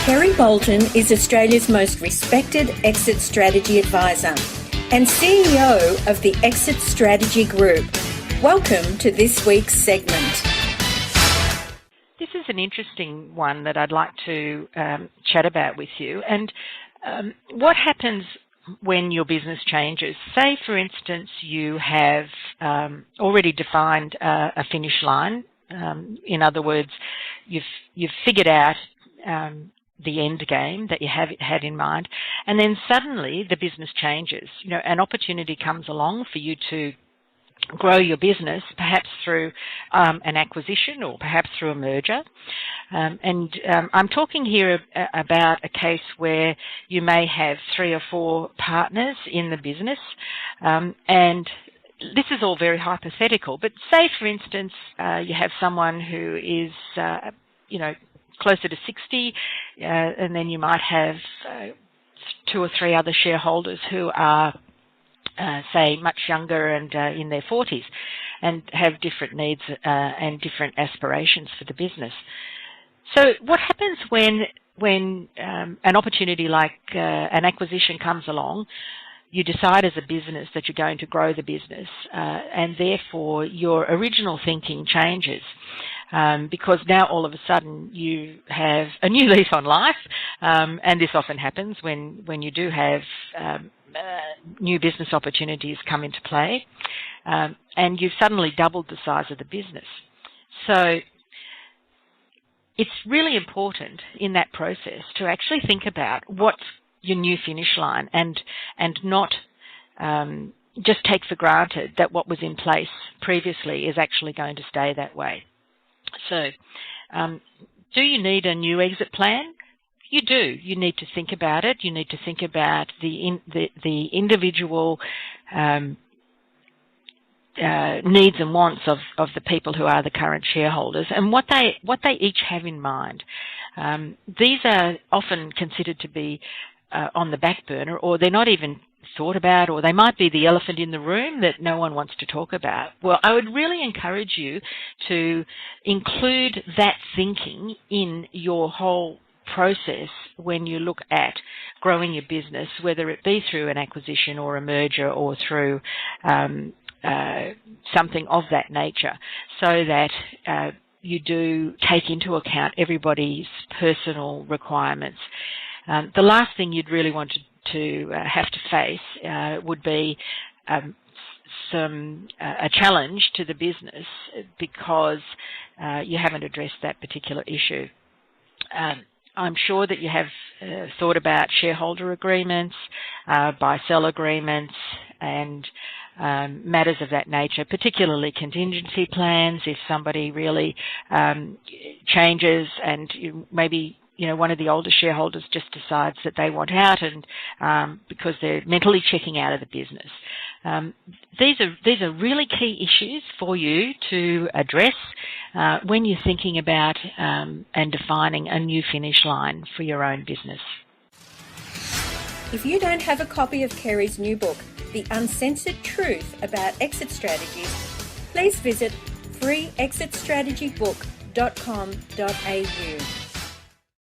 Kerry Boulton is Australia's most respected exit strategy advisor and CEO of the Exit Strategy Group. Welcome to this week's segment. This is an interesting one that I'd like to chat about with you. And what happens when your business changes? Say, for instance, you have already defined a finish line. In other words, you've figured out the end game that you had in mind, and then suddenly the business changes. You know, an opportunity comes along for you to grow your business, perhaps through an acquisition or perhaps through a merger. I'm talking here about a case where you may have 3 or 4 partners in the business, and this is all very hypothetical, but say, for instance, you have someone who is, closer to 60, and then you might have 2 or 3 other shareholders who are, say, much younger and in their 40s and have different needs and different aspirations for the business. So what happens when an opportunity like an acquisition comes along? You decide as a business that you're going to grow the business, and therefore your original thinking changes, because now all of a sudden you have a new lease on life, and this often happens when you do have new business opportunities come into play, and you've suddenly doubled the size of the business. So it's really important in that process to actually think about what's your new finish line, and not just take for granted that what was in place previously is actually going to stay that way. So do you need a new exit plan? You do. You need to think about it. You need to think about the individual needs and wants of the people who are the current shareholders, and what they each have in mind. These are often considered to be on the back burner, or they're not even thought about, or they might be the elephant in the room that no one wants to talk about. Well, I would really encourage you to include that thinking in your whole process when you look at growing your business, whether it be through an acquisition or a merger or through something of that nature, so that you do take into account everybody's personal requirements. The last thing you'd really want to have to face would be a challenge to the business because you haven't addressed that particular issue. I'm sure that you have thought about shareholder agreements, buy-sell agreements, and matters of that nature, particularly contingency plans if somebody really changes and maybe one of the older shareholders just decides that they want out, and because they're mentally checking out of the business. These are really key issues for you to address when you're thinking about and defining a new finish line for your own business. If you don't have a copy of Kerry's new book, The Uncensored Truth About Exit Strategies, please visit freeexitstrategybook.com.au.